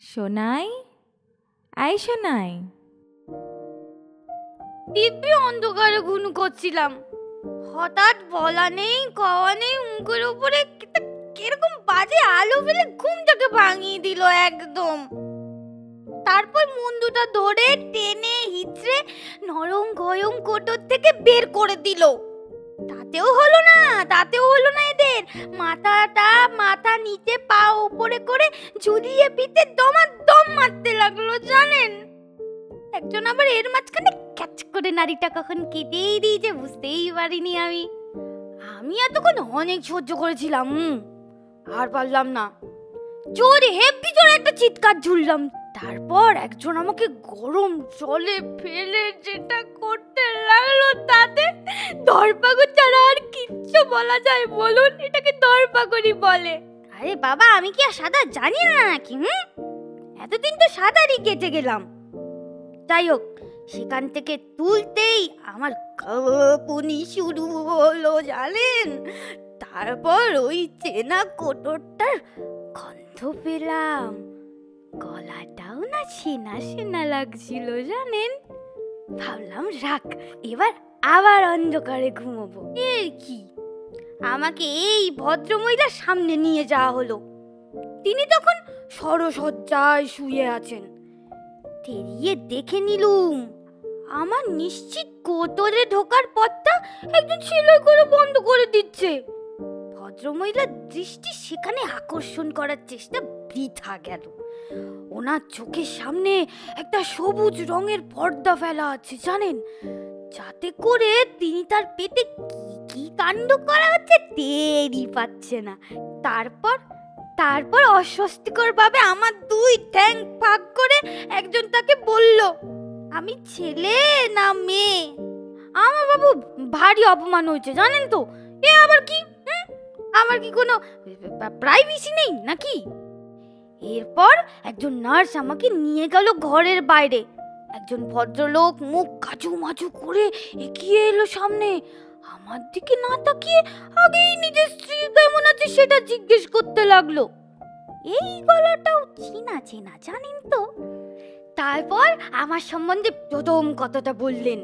Sonai, I Sonai. দিব্যি অন্ধকারে ঘুম করছিলাম, হঠাৎ বলা নেই কওয়া নেই মুখের উপরে কিরকম বাজে আলো ফেলে ঘুমটাকে ভাঙিয়ে দিল একদম। তারপর মুন্ডুটা ধরে টেনে হিচড়ে নরম গরম কোটর থেকে বের করে দিল। তাতেও হলো না এদের। মাথা নিচে পা উপরে করে ঝুলিয়ে পিঠে দমাদম মারতে লাগলো জানেন। একজন আবার এর মাঝখানে ক্যাচ করে নাড়িটা কখন কেটেই দিয়েছে বুঝতেই পারিনি আমি এতক্ষণ অনেক সহ্য করেছিলাম, আর পারলাম না। জোরে হেব্বি জোরে একটা চিৎকার ঝুললাম। তারপর একজন আমাকে গরম জলে ফেলে যেটা করতে লাগলো তাতে ধরপাকড় ছাড়া আর কিচ্ছু বলা যায় বলুন? এটাকে ধরপাকড়ই বলে। আরে বাবা, আমি কি আর সাঁতার জানি না নাকি? এতদিন তো সাঁতারই কেটে গেলাম। যাই হোক, সেখান থেকে তুলতেই আমার কাঁপুনি শুরু হলো জানেন। তারপর ওই চেনা কোটরটার গন্ধ পেলাম, গলাটাও না চেনা চেনা লাগছিল জানেন। ভাবলাম রাখ, এবার আবার অন্ধকারে ঘুমোবো। এর কি, আমাকে এই ভদ্রমহিলার সামনে নিয়ে যাওয়া হলো। তিনি তখন সরসজ্জায় শুয়ে আছেন। তেরিয়ে দেখে নিলুম আমার নিশ্চিত কোটরে ঢোকার পথটা একজন সেলাই করে বন্ধ করে দিচ্ছে। ভদ্রমহিলার দৃষ্টি সেখানে আকর্ষণ করার চেষ্টা বৃথা গেল। ওনার চোখের সামনে একটা সবুজ রঙের পর্দা ফেলা আছে জানেন, যাতে করে তিনি তার পেটে কি কাণ্ড করা হচ্ছে টেরই পাচ্ছে না। তারপর অস্বস্তিকর ভাবে আমার দুই ঠ্যাং ফাঁক করে একজন তাকে বলল, আমি ছেলে না মেয়ে? আমার বাবু ভারী অপমান হয়েছে জানেন তো। এ আবার কি, আমার কি কোনো প্রাইভেসি নেই নাকি? এরপর একজন নার্স আমাকে নিয়ে গেল ঘরের বাইরে। একজন ভদ্রলোক মুখ কাচু মাচু করে এগিয়ে এলো সামনে। আমার দিকে না তাকিয়ে আগেই নিজের স্ত্রী কেমন আছে সেটা জিজ্ঞেস করতে লাগলো। এই গলাটাও চেনা চেনা জানেন তো। তারপর আমার সম্বন্ধে প্রথম কথাটা বললেন।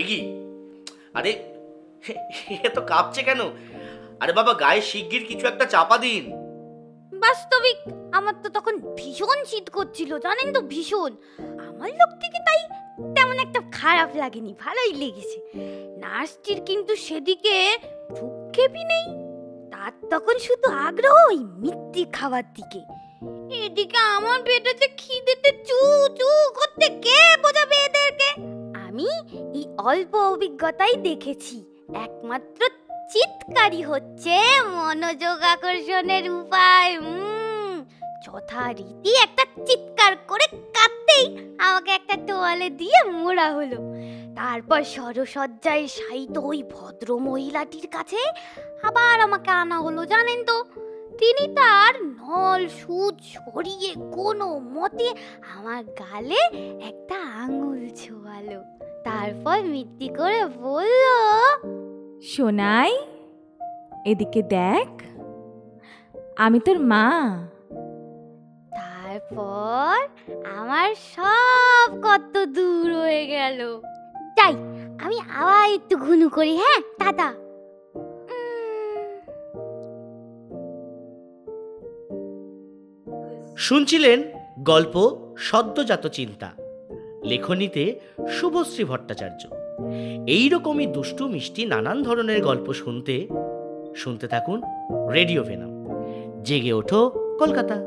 এগি, আরে এত কাঁপছে কেন? আরে বাবা, গায়ে শিগগির কিছু একটা চাপা দিন। বাস্তবিক আমার তো তখন ভীষণ শীত করছিল জানেন তো, ভীষণ। আমার লোক থেকে তাই তেমন একটা খারাপ লাগেনি, ভালোই লেগেছে। নার্সটির কিন্তু সেদিকে ভ্রুক্ষেপই নেই। তার তখন শুধু আগ্রহ ওই মিথ্যে খাওয়ার দিকে। এদিকে আমার পেটেতে খিদেতে চু চু করতে কে বোঝাবে এদেরকে? আমি এই অল্প অভিজ্ঞতাই দেখেছি, একমাত্র চিৎকারই হচ্ছে মনোযোগ আকর্ষণের উপায়। যথারীতি একটা চিৎকার করে কাঁদতেই আমাকে একটা তোয়ালে দিয়ে মোড়া হলো। তারপর সরসজ্জায় শায়িত ওই ভদ্র মহিলাটির কাছে আবার আমাকে আনা হলো জানেন তো। তিনি তার নল সুচ সরিয়ে কোনো মতে আমার গালে একটা আঙুল ছোঁয়ালো। তারপর মিত্তি করে বলল, সোনাই, এদিকে দেখ, আমি তোর মা। তারপর আমার সব কত দূর হয়ে গেল। তাই আমি আবার একটু ঘুনু করি, হ্যাঁ টাটা। শুনছিলেন গল্প সদ্যজাত চিন্তা, লেখনীতে শুভশ্রী ভট্টাচার্য। এইরকমই দুষ্টু মিষ্টি নানান ধরনের গল্প শুনতে থাকুন রেডিও ভেনাম। জেগে ওঠো কলকাতা।